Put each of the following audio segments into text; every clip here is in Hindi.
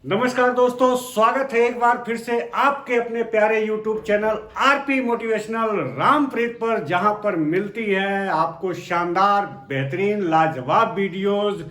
नमस्कार दोस्तों, स्वागत है एक बार फिर से आपके अपने प्यारे YouTube channel RP motivational Rampreet पर, जहां पर मिलती है आपको शानदार बेहतरीन लाजवाब वीडियोस।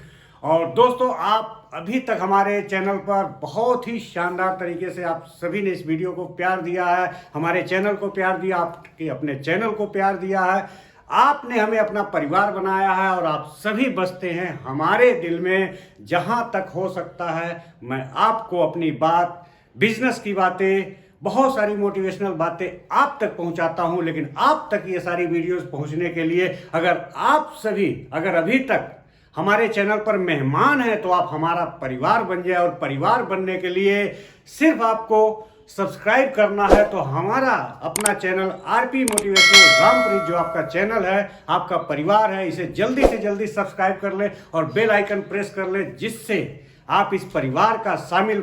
और दोस्तों, आप अभी तक हमारे चैनल पर बहुत ही शानदार तरीके से आप सभी ने इस वीडियो को प्यार दिया है, हमारे चैनल को प्यार दिया, आपके अपने चैनल को प्यार दिया है। आपने हमें अपना परिवार बनाया है और आप सभी बसते हैं हमारे दिल में। जहां तक हो सकता है मैं आपको अपनी बात, बिजनेस की बातें, बहुत सारी मोटिवेशनल बातें आप तक पहुंचाता हूं। लेकिन आप तक ये सारी वीडियोस पहुंचने के लिए अगर अभी तक हमारे चैनल पर मेहमान हैं तो आप हमारा परिवार बन जाए। और परिवार बनने के लिए सिर्फ आपको सब्सक्राइब करना है। तो हमारा अपना चैनल आरपी मोटिवेशनल रामप्रीत, जो आपका चैनल है, आपका परिवार है, इसे जल्दी से जल्दी सब्सक्राइब कर ले और बेल आइकन प्रेस कर ले, जिससे आप इस परिवार का शामिल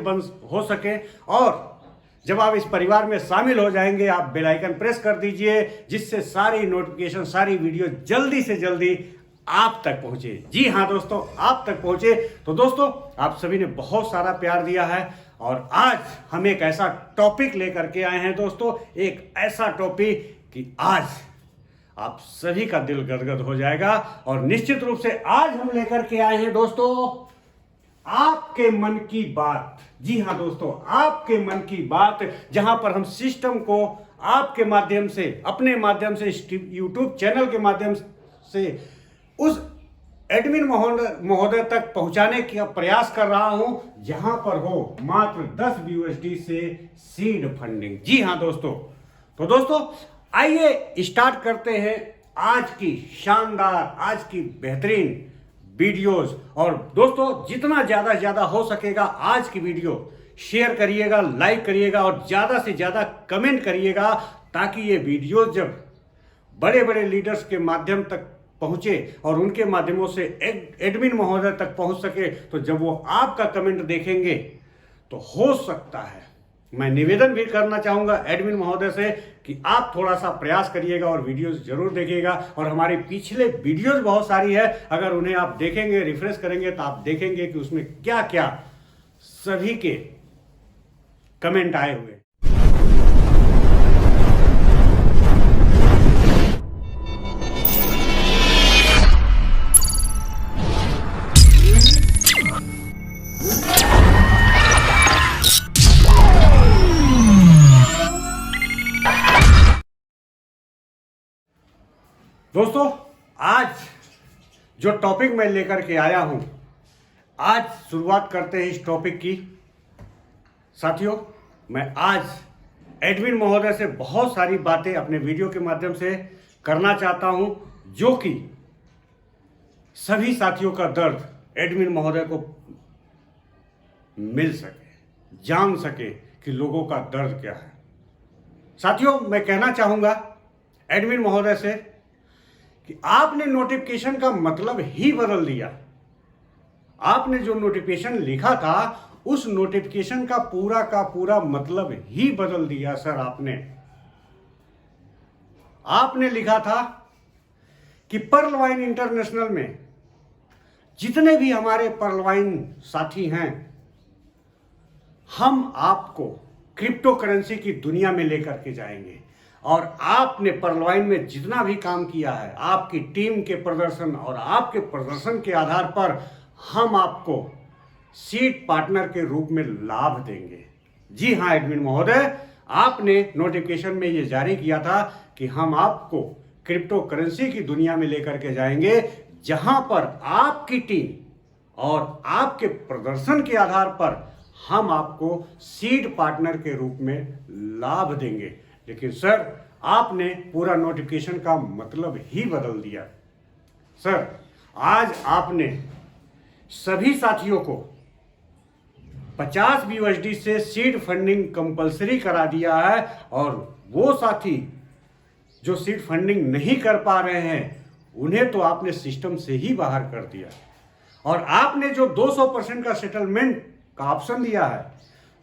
हो सके। और जब आप इस परिवार में शामिल हो जाएंगे, आप बेल आइकन प्रेस कर दीजिए, जिससे सारी नोटिफिकेशन, सारी वीडियो जल्दी से जल्दी आप तक पहुंचे। जी हाँ दोस्तों, आप तक पहुंचे। तो दोस्तों, आप सभी ने बहुत सारा प्यार दिया है और आज हम एक ऐसा टॉपिक लेकर के आए हैं दोस्तों, एक ऐसा टॉपिक कि आज आप सभी का दिल गदगद हो जाएगा। और निश्चित रूप से आज हम लेकर के आए हैं दोस्तों आपके मन की बात। जी हाँ दोस्तों, आपके मन की बात, जहां पर हम सिस्टम को आपके माध्यम से, अपने माध्यम से, यूट्यूब चैनल के माध्यम से उस एडमिन महोदय तक पहुंचाने का प्रयास कर रहा हूं, जहां पर हो मात्र 10 USD से सीड फंडिंग। जी हां दोस्तों, तो दोस्तों आइए स्टार्ट करते हैं आज की शानदार, आज की बेहतरीन वीडियोस। और दोस्तों, जितना ज्यादा हो सकेगा आज की वीडियो शेयर करिएगा, लाइक करिएगा और ज्यादा से ज्यादा कमेंट करिएगा, ताकि ये वीडियो जब बड़े बड़े लीडर्स के माध्यम तक पहुंचे और उनके माध्यमों से एडमिन महोदय तक पहुंच सके। तो जब वो आपका कमेंट देखेंगे तो हो सकता है, मैं निवेदन भी करना चाहूंगा एडमिन महोदय से कि आप थोड़ा सा प्रयास करिएगा और वीडियोस जरूर देखिएगा। और हमारे पिछले वीडियोस बहुत सारी है, अगर उन्हें आप देखेंगे, रिफ्रेश करेंगे, तो आप देखेंगे कि उसमें क्या क्या सभी के कमेंट आए हुए। दोस्तों, आज जो टॉपिक मैं लेकर के आया हूं, आज शुरुआत करते हैं इस टॉपिक की। साथियों, मैं आज एडमिन महोदय से बहुत सारी बातें अपने वीडियो के माध्यम से करना चाहता हूं, जो कि सभी साथियों का दर्द एडमिन महोदय को मिल सके, जान सके कि लोगों का दर्द क्या है। साथियों, मैं कहना चाहूंगा एडमिन महोदय से कि आपने नोटिफिकेशन का मतलब ही बदल दिया। आपने जो नोटिफिकेशन लिखा था, उस नोटिफिकेशन का पूरा मतलब ही बदल दिया सर। आपने लिखा था कि पर्ल वाइन इंटरनेशनल में जितने भी हमारे पर्ल वाइन साथी हैं, हम आपको क्रिप्टो करेंसी की दुनिया में लेकर के जाएंगे। और आपने पर्ल वाइन में जितना भी काम किया है, आपकी टीम के प्रदर्शन और आपके प्रदर्शन के आधार पर हम आपको सीड पार्टनर के रूप में लाभ देंगे। जी हाँ एडमिन महोदय, आपने नोटिफिकेशन में ये जारी किया था कि हम आपको क्रिप्टो करेंसी की दुनिया में लेकर के जाएंगे, जहां पर आपकी टीम और आपके प्रदर्शन के आधार पर हम आपको सीड पार्टनर के रूप में लाभ देंगे। लेकिन सर, आपने पूरा नोटिफिकेशन का मतलब ही बदल दिया। सर, आज आपने सभी साथियों को 50 USD से सीड फंडिंग कंपलसरी करा दिया है। और वो साथी जो सीड फंडिंग नहीं कर पा रहे हैं, उन्हें तो आपने सिस्टम से ही बाहर कर दिया। और आपने जो 200% का सेटलमेंट का ऑप्शन दिया है,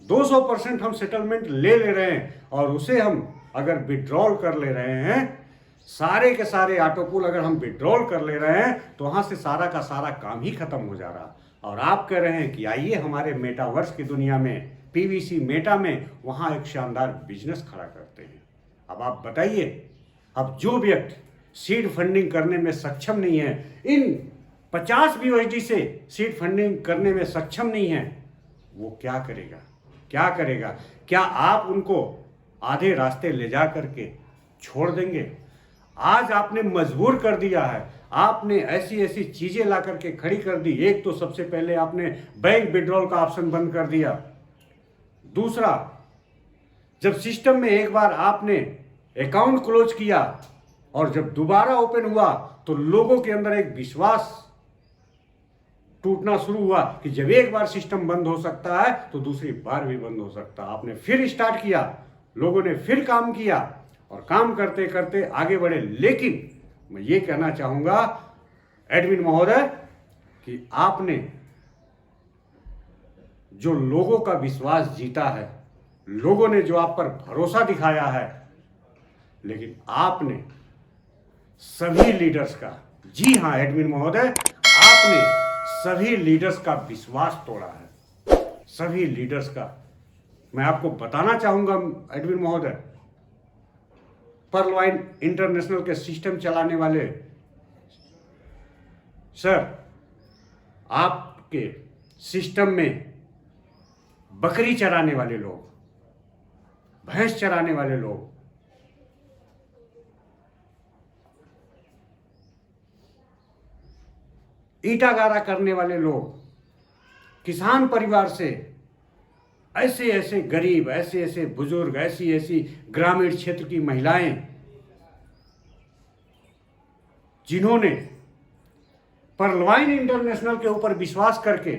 200% हम सेटलमेंट ले रहे हैं और उसे हम अगर विड्रॉल कर ले रहे हैं, सारे के सारे ऑटोपुल अगर हम विड्रॉल कर ले रहे हैं, तो वहां से सारा का सारा काम ही खत्म हो जा रहा। और आप कह रहे हैं कि आइए हमारे मेटावर्स की दुनिया में, पीवीसी मेटा में, वहाँ एक शानदार बिजनेस खड़ा करते हैं। अब आप बताइए, अब जो व्यक्ति सीड फंडिंग करने में सक्षम नहीं है, इन 50 BUSD से सीड फंडिंग करने में सक्षम नहीं है, वो क्या करेगा? क्या करेगा? क्या आप उनको आधे रास्ते ले जा करके छोड़ देंगे? आज आपने मजबूर कर दिया है, आपने ऐसी ऐसी चीजें ला करके खड़ी कर दी। एक तो सबसे पहले आपने बैंक विड्रॉल का ऑप्शन बंद कर दिया। दूसरा, जब सिस्टम में एक बार आपने अकाउंट क्लोज किया और जब दोबारा ओपन हुआ तो लोगों के अंदर एक विश्वास टूटना शुरू हुआ कि जब एक बार सिस्टम बंद हो सकता है तो दूसरी बार भी बंद हो सकता है। आपने फिर स्टार्ट किया, लोगों ने फिर काम किया और काम करते करते आगे बढ़े। लेकिन मैं ये कहना चाहूंगा एडमिन महोदय कि आपने जो लोगों का विश्वास जीता है, लोगों ने जो आप पर भरोसा दिखाया है, लेकिन आपने सभी लीडर्स का, जी हां एडमिन महोदय, आपने सभी लीडर्स का विश्वास तोड़ा है। सभी लीडर्स का। मैं आपको बताना चाहूंगा एडमिन महोदय, पर्ल वाइन इंटरनेशनल के सिस्टम चलाने वाले सर, आपके सिस्टम में बकरी चराने वाले लोग, भैंस चराने वाले लोग, ईटा गारा करने वाले लोग, किसान परिवार से ऐसे ऐसे गरीब, ऐसे ऐसे बुजुर्ग, ऐसी ऐसी ग्रामीण क्षेत्र की महिलाएं जिन्होंने पर्ल वाइन इंटरनेशनल के ऊपर विश्वास करके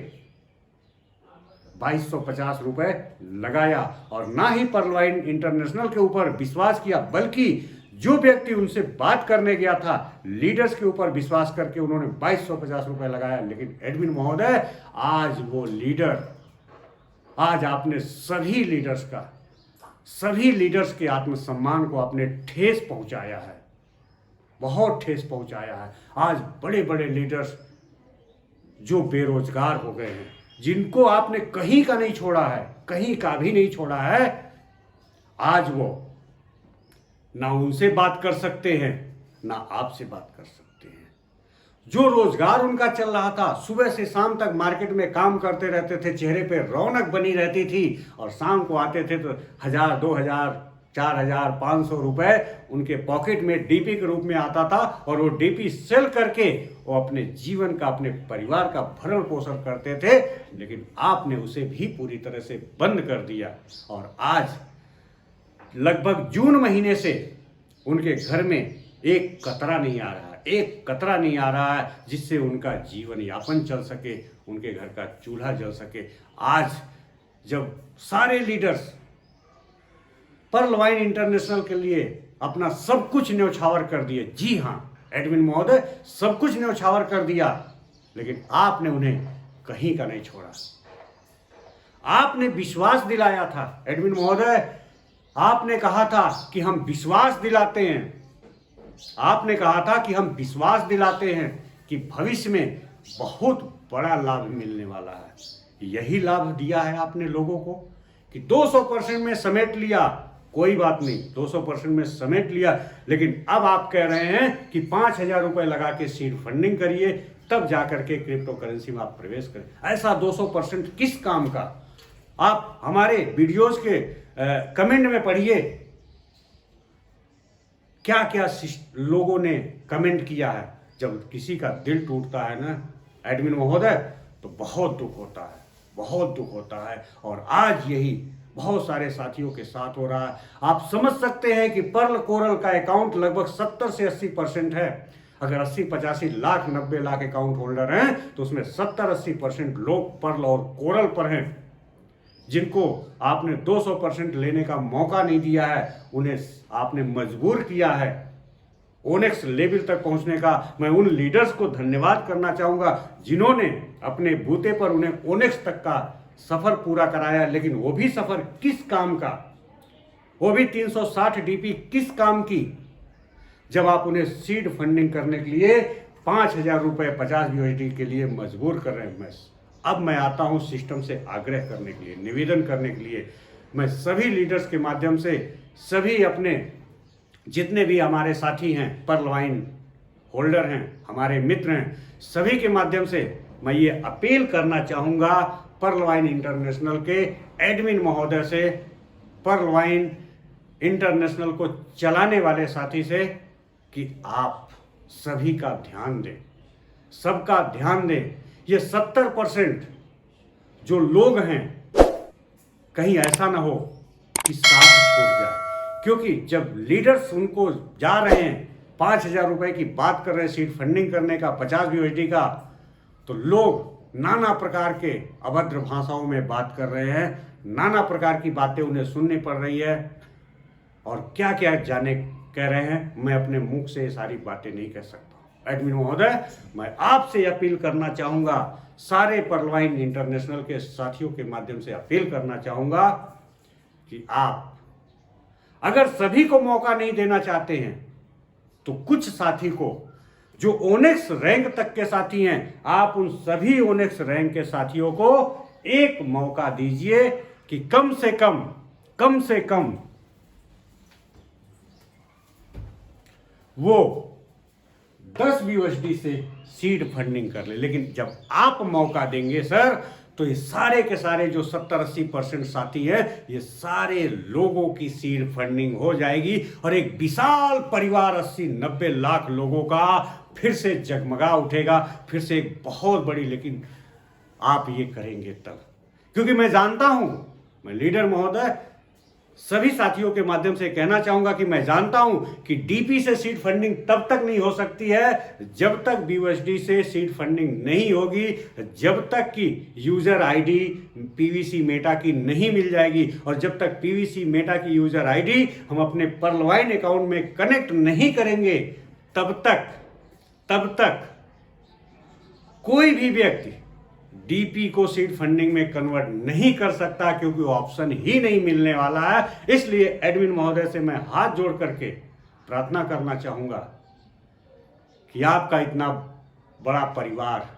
2250 रुपए लगाया, और ना ही पर्ल वाइन इंटरनेशनल के ऊपर विश्वास किया, बल्कि जो व्यक्ति उनसे बात करने गया था, लीडर्स के ऊपर विश्वास करके उन्होंने 2250 रुपए लगाया। लेकिन एडमिन महोदय, आज वो लीडर, आज आपने सभी लीडर्स के आत्मसम्मान को आपने ठेस पहुंचाया है, बहुत ठेस पहुंचाया है। आज बड़े बड़े लीडर्स जो बेरोजगार हो गए हैं, जिनको आपने कहीं का नहीं छोड़ा है, कहीं का भी नहीं छोड़ा है, आज वो ना उनसे बात कर सकते हैं, ना आपसे बात कर सकते हैं। जो रोजगार उनका चल रहा था, सुबह से शाम तक मार्केट में काम करते रहते थे, चेहरे पे रौनक बनी रहती थी, और शाम को आते थे तो 1000, 2000, 4000, 500 रुपए उनके पॉकेट में डीपी के रूप में आता था, और वो डीपी सेल करके वो अपने जीवन का, अपने परिवार का भरण पोषण करते थे। लेकिन आपने उसे भी पूरी तरह से बंद कर दिया, और आज लगभग जून महीने से उनके घर में एक कतरा नहीं आ रहा है, एक कतरा नहीं आ रहा है जिससे उनका जीवन यापन चल सके, उनके घर का चूल्हा जल सके। आज जब सारे लीडर्स पर्ल वाइन इंटरनेशनल के लिए अपना सब कुछ न्यौछावर कर दिए, जी हां एडमिन महोदय, सब कुछ न्यौछावर कर दिया, लेकिन आपने उन्हें कहीं का नहीं छोड़ा। आपने विश्वास दिलाया था एडमिन महोदय, आपने कहा था कि हम विश्वास दिलाते हैं, आपने कहा था कि हम विश्वास दिलाते हैं कि भविष्य में बहुत बड़ा लाभ मिलने वाला है। यही लाभ दिया है आपने लोगों को कि 200% में समेट लिया, कोई बात नहीं, 200% में समेट लिया, लेकिन अब आप कह रहे हैं कि 5000 रुपए लगा के सीड फंडिंग करिए, तब जाकर के क्रिप्टो करेंसी में आप प्रवेश करें। ऐसा 200% किस काम का? आप हमारे वीडियोस के कमेंट में पढ़िए, क्या क्या लोगों ने कमेंट किया है। जब किसी का दिल टूटता है ना एडमिन महोदय, तो बहुत दुख होता है, बहुत दुख होता है। और आज यही बहुत सारे साथियों के साथ हो रहा है। आप समझ सकते हैं कि पर्ल कोरल का अकाउंट लगभग 70 से 80% है। अगर 80-85 लाख 90 लाख अकाउंट होल्डर हैं तो उसमें 70-80% लोग पर्ल और कोरल पर हैं, जिनको आपने 200% लेने का मौका नहीं दिया है, उन्हें आपने मजबूर किया है ओनेक्स लेवल तक पहुंचने का। मैं उन लीडर्स को धन्यवाद करना चाहूंगा जिन्होंने अपने बूते पर उन्हें ओनेक्स तक का सफर पूरा कराया। लेकिन वो भी सफर किस काम का? वो भी 360 डीपी किस काम की, जब आप उन्हें सीड फंडिंग करने के लिए 5000 रुपए 50 USD के लिए मजबूर कर रहे हैं। अब मैं आता हूं सिस्टम से आग्रह करने के लिए, निवेदन करने के लिए। मैं सभी लीडर्स के माध्यम से, सभी अपने जितने भी हमारे साथी हैं, पर्ल वाइन होल्डर हैं, हमारे मित्र हैं, सभी के माध्यम से मैं ये अपील करना चाहूँगा पर्ल वाइन इंटरनेशनल के एडमिन महोदय से, पर्ल वाइन इंटरनेशनल को चलाने वाले साथी से, कि आप सभी का ध्यान दें, सबका ध्यान दें। ये 70% जो लोग हैं, कहीं ऐसा ना हो कि साथ छूट जाए, क्योंकि जब लीडर्स उनको जा रहे हैं 5,000 रुपए की बात कर रहे हैं सीड फंडिंग करने का, 50 BUSD का, तो लोग नाना प्रकार के अभद्र भाषाओं में बात कर रहे हैं, नाना प्रकार की बातें उन्हें सुननी पड़ रही है, और क्या क्या जाने कह रहे हैं। मैं अपने मुख से ये सारी बातें नहीं कह सकता। एडमिन महोदय, मैं आपसे अपील करना चाहूँगा, सारे पर्ल वाइन इंटरनेशनल के साथियों के माध्यम से अपील करना चाहूँगा कि आप अगर सभी को मौका नहीं देना चाहते हैं, तो कुछ साथी को, जो ओनेक्स रैंक तक के साथी हैं, आप उन सभी ओनेक्स रैंक के साथियों को एक मौका दीजिए कि कम से कम वो 10 BUSD से सीड फंडिंग कर ले। लेकिन जब आप मौका देंगे सर, तो ये सारे के सारे जो 70-80% साथी हैं, ये सारे लोगों की सीड फंडिंग हो जाएगी और एक विशाल परिवार 80-90 लाख लोगों का फिर से जगमगा उठेगा, फिर से एक बहुत बड़ी। लेकिन आप ये करेंगे तब, क्योंकि मैं जानता हूं, मैं लीडर महोदय सभी साथियों के माध्यम से कहना चाहूंगा कि मैं जानता हूं कि डीपी से सीड फंडिंग तब तक नहीं हो सकती है जब तक BUSD से सीड फंडिंग नहीं होगी, जब तक कि यूजर आईडी PVC मेटा की नहीं मिल जाएगी, और जब तक PVC मेटा की यूजर आईडी हम अपने पर्ल वाइन अकाउंट में कनेक्ट नहीं करेंगे, तब तक कोई भी व्यक्ति डीपी को सीड फंडिंग में कन्वर्ट नहीं कर सकता, क्योंकि ऑप्शन ही नहीं मिलने वाला है। इसलिए एडमिन महोदय से मैं हाथ जोड़ करके प्रार्थना करना चाहूंगा कि आपका इतना बड़ा परिवार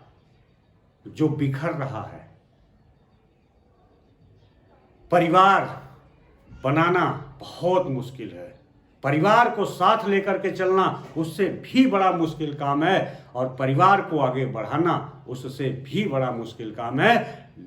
जो बिखर रहा है, परिवार बनाना बहुत मुश्किल है, परिवार को साथ लेकर के चलना उससे भी बड़ा मुश्किल काम है, और परिवार को आगे बढ़ाना उससे भी बड़ा मुश्किल काम है।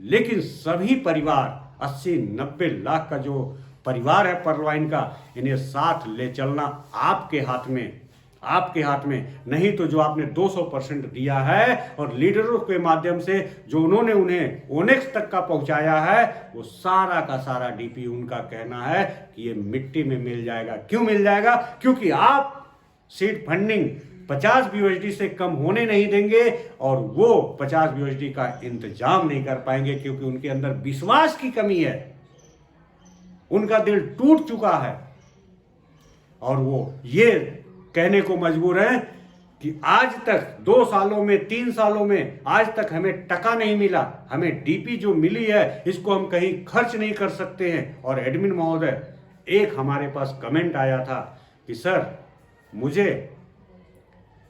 लेकिन सभी परिवार 80-90 लाख का जो परिवार है पर्ल वाइन का, इन्हें साथ ले चलना आपके हाथ में, नहीं तो जो आपने 200% दिया है और लीडरों के माध्यम से जो उन्होंने उन्हें ओनेक्स तक का पहुंचाया है, वो सारा का सारा डीपी उनका कहना है कि ये मिट्टी में मिल जाएगा। क्यों मिल जाएगा? क्योंकि आप सीड फंडिंग 50 BUSD से कम होने नहीं देंगे, और वो 50 BUSD का इंतजाम नहीं कर पाएंगे, क्योंकि उनके अंदर विश्वास की कमी है, उनका दिल टूट चुका है, और वो ये कहने को मजबूर है कि आज तक 2 सालों में, 3 सालों में आज तक हमें टका नहीं मिला, हमें डीपी जो मिली है इसको हम कहीं खर्च नहीं कर सकते हैं। और एडमिन महोदय, एक हमारे पास कमेंट आया था कि सर मुझे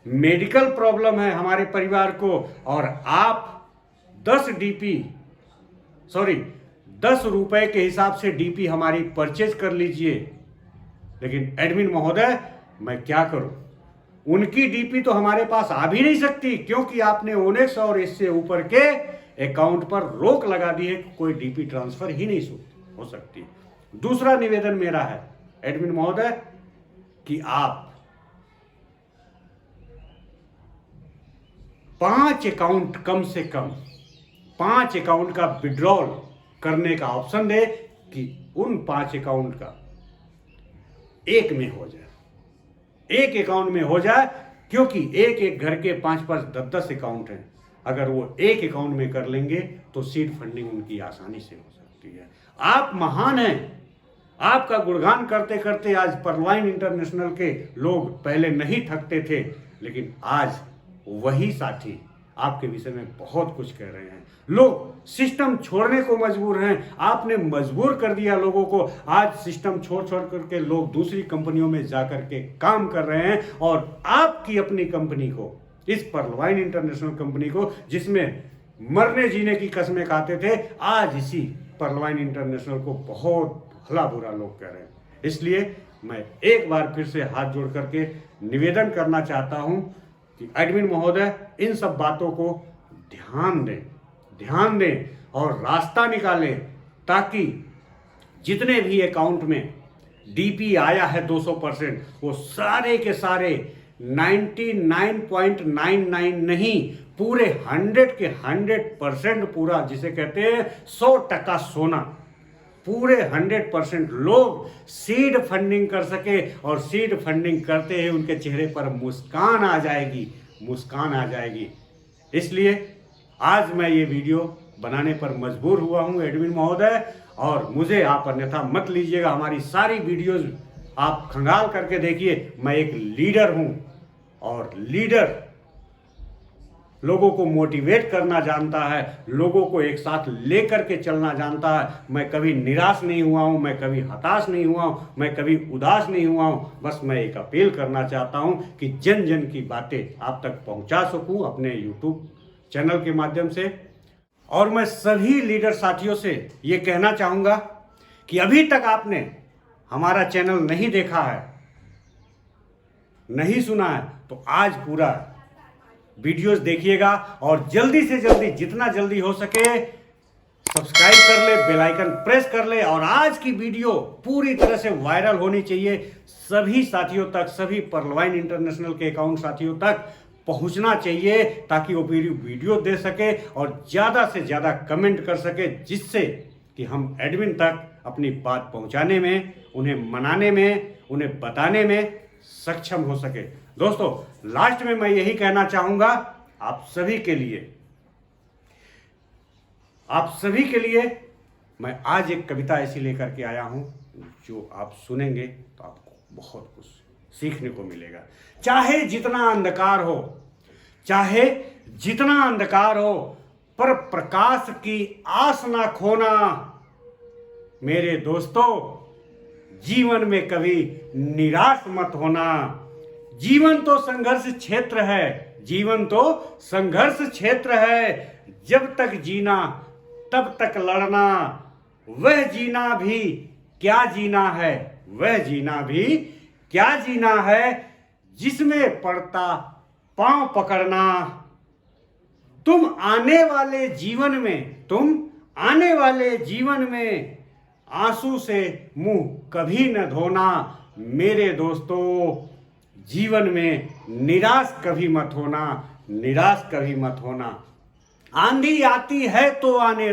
मेडिकल प्रॉब्लम है हमारे परिवार को, और आप 10 रुपए के हिसाब से डीपी हमारी परचेज कर लीजिए। लेकिन एडमिन महोदय, मैं क्या करूं, उनकी डीपी तो हमारे पास आ भी नहीं सकती, क्योंकि आपने ओनेक्स और इससे ऊपर के अकाउंट पर रोक लगा दी है, कोई डीपी ट्रांसफर ही नहीं हो सकती। दूसरा निवेदन मेरा है एडमिन महोदय कि आप 5 अकाउंट, कम से कम 5 अकाउंट का विड्रॉल करने का ऑप्शन दे, कि उन 5 अकाउंट का एक में हो जाए, एक अकाउंट में हो जाए, क्योंकि एक घर के 5-5, 10-10 अकाउंट हैं। अगर वो एक अकाउंट में कर लेंगे तो सीड फंडिंग उनकी आसानी से हो सकती है। आप महान हैं, आपका गुणगान करते करते आज पर्ल वाइन इंटरनेशनल के लोग पहले नहीं थकते थे, लेकिन आज वही साथी आपके विषय में बहुत कुछ कह रहे हैं। लोग सिस्टम छोड़ने को मजबूर हैं, आपने मजबूर कर दिया लोगों को। आज सिस्टम छोड़ करके लोग दूसरी कंपनियों में जाकर के काम कर रहे हैं, और आपकी अपनी कंपनी को, इस पर्ल वाइन इंटरनेशनल कंपनी को, जिसमें मरने जीने की कस्में खाते थे, आज इसी परलवाइन इंटरनेशनल को बहुत भला बुरा लोग कह रहे हैं। इसलिए मैं एक बार फिर से हाथ जोड़ करके निवेदन करना चाहता हूं कि एडमिन महोदय इन सब बातों को ध्यान दें और रास्ता निकालें, ताकि जितने भी अकाउंट में डीपी आया है 200%, वो सारे के सारे 99.99 नहीं, पूरे 100 के 100% पूरा, जिसे कहते हैं 100% सोना, पूरे 100% लोग सीड फंडिंग कर सके और सीड फंडिंग करते ही उनके चेहरे पर मुस्कान आ जाएगी। इसलिए आज मैं ये वीडियो बनाने पर मजबूर हुआ हूं एडमिन महोदय, और मुझे आप अन्यथा मत लीजिएगा। हमारी सारी वीडियोस आप खंगाल करके देखिए। मैं एक लीडर हूं और लीडर लोगों को मोटिवेट करना जानता है, लोगों को एक साथ लेकर के चलना जानता है। मैं कभी निराश नहीं हुआ हूं, मैं कभी हताश नहीं हुआ हूं, मैं कभी उदास नहीं हुआ हूं। बस मैं एक अपील करना चाहता हूं कि जन जन की बातें आप तक पहुंचा सकूं अपने यूट्यूब चैनल के माध्यम से। और मैं सभी लीडर साथियों से ये कहना चाहूँगा कि अभी तक आपने हमारा चैनल नहीं देखा है, नहीं सुना है, तो आज पूरा वीडियोस देखिएगा और जल्दी से जल्दी, जितना जल्दी हो सके सब्सक्राइब कर ले, बेल आइकन प्रेस कर ले। और आज की वीडियो पूरी तरह से वायरल होनी चाहिए, सभी साथियों तक, सभी परलवाइन इंटरनेशनल के अकाउंट साथियों तक पहुंचना चाहिए, ताकि वो वीडियो दे सके और ज़्यादा से ज़्यादा कमेंट कर सके, जिससे कि हम एडमिन तक अपनी बात पहुंचाने में, उन्हें मनाने में, उन्हें बताने में सक्षम हो सके। दोस्तों, लास्ट में मैं यही कहना चाहूँगा आप सभी के लिए मैं आज एक कविता ऐसी लेकर के आया हूँ जो आप सुनेंगे तो आपको बहुत कुछ सीखने को मिलेगा। चाहे जितना अंधकार हो, पर प्रकाश की आस ना खोना। मेरे दोस्तों, जीवन में कभी निराश मत होना। जीवन तो संघर्ष क्षेत्र है, जब तक जीना तब तक लड़ना। वह जीना भी क्या जीना है, जिसमें पड़ता पांव पकड़ना। तुम आने वाले जीवन में आंसू से मुंह कभी न धोना। मेरे दोस्तों, जीवन में निराश कभी मत होना। आंधी आती है तो आने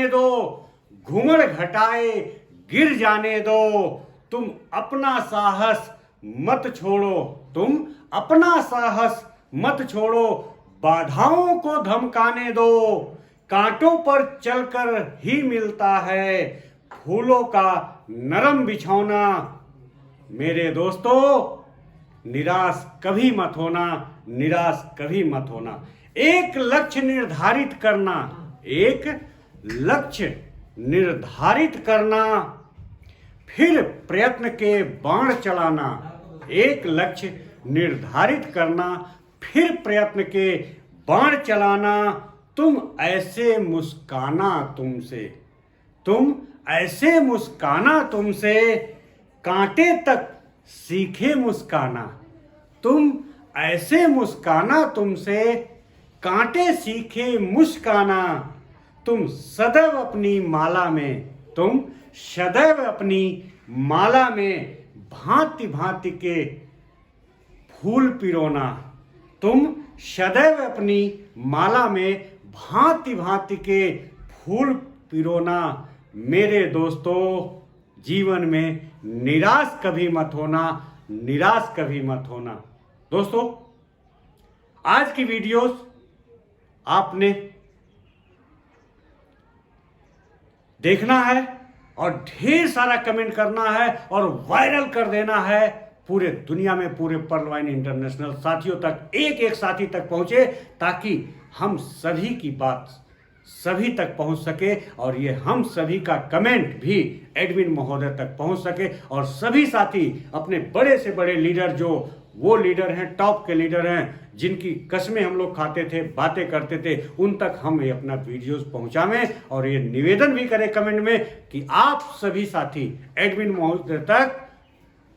दो, घुमड़ घटाए गिर जाने दो। तुम अपना साहस मत छोड़ो, बाधाओं को धमकाने दो। कांटों पर चलकर ही मिलता है फूलों का नरम बिछौना। मेरे दोस्तों, निराश कभी मत होना। एक लक्ष्य निर्धारित करना, फिर प्रयत्न के बाण चलाना। एक लक्ष्य निर्धारित करना, फिर प्रयत्न के बाण चलाना। तुम ऐसे मुस्काना तुमसे, कांटे तक सीखे मुस्काना। तुम ऐसे मुस्काना तुमसे, कांटे सीखे मुस्काना। तुम सदैव अपनी माला में भांति भांति के फूल पिरोना। तुम सदैव अपनी माला में भांति भांति के फूल पिरोना। मेरे दोस्तों, जीवन में निराश कभी मत होना। दोस्तों, आज की वीडियोस आपने देखना है और ढेर सारा कमेंट करना है और वायरल कर देना है पूरे दुनिया में, पूरे परलवाइन इंटरनेशनल साथियों तक, एक साथी तक पहुंचे, ताकि हम सभी की बात सभी तक पहुंच सके और ये हम सभी का कमेंट भी एडमिन महोदय तक पहुंच सके। और सभी साथी अपने बड़े से बड़े लीडर, जो वो लीडर हैं, टॉप के लीडर हैं, जिनकी कस्में हम लोग खाते थे, बातें करते थे, उन तक हम ये अपना वीडियोस पहुंचावें और ये निवेदन भी करें कमेंट में कि आप सभी साथी एडमिन महोदय तक,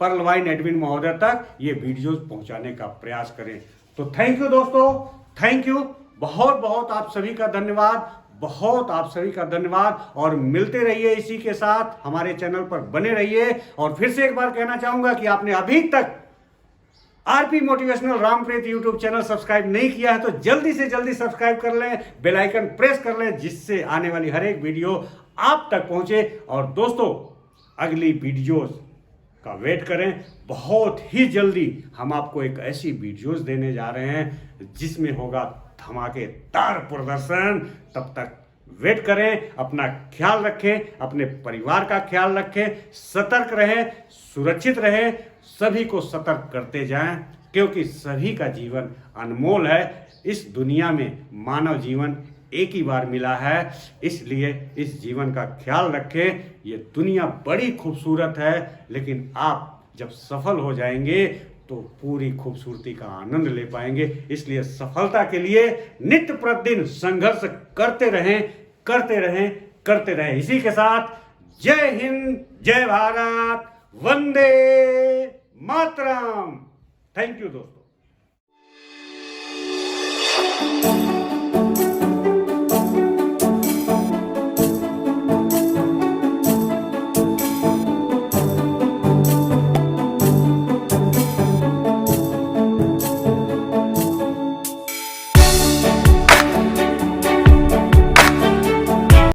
पर्ल वाइन एडमिन महोदय तक ये वीडियोस पहुंचाने का प्रयास करें। तो थैंक यू दोस्तों, थैंक यू, बहुत बहुत आप सभी का धन्यवाद, बहुत आप सभी का धन्यवाद। और मिलते रहिए इसी के साथ, हमारे चैनल पर बने रहिए। और फिर से एक बार कहना चाहूंगा कि आपने अभी तक RP motivational Rampreet YouTube channel subscribe नहीं किया है तो जल्दी से जल्दी सब्सक्राइब कर लें, बेल आइकन प्रेस कर लें, जिससे आने वाली हर एक वीडियो आप तक पहुंचे। और दोस्तों, अगली वीडियोस का वेट करें, बहुत ही जल्दी हम आपको एक ऐसी वीडियोस देने जा रहे हैं जिसमें होगा धमाकेदार प्रदर्शन। तब तक वेट करें, अपना ख्याल रखें, अपने परिवार का ख्याल रखें, सतर्क रहें, सुरक्षित रहें, सभी को सतर्क करते जाएं, क्योंकि सभी का जीवन अनमोल है। इस दुनिया में मानव जीवन एक ही बार मिला है, इसलिए इस जीवन का ख्याल रखें। ये दुनिया बड़ी खूबसूरत है, लेकिन आप जब सफल हो जाएंगे तो पूरी खूबसूरती का आनंद ले पाएंगे। इसलिए सफलता के लिए नित्य प्रतिदिन संघर्ष करते रहें, करते रहें, करते रहें। इसी के साथ जय हिंद, जय भारत, वंदे मातरम। थैंक यू दोस्तों।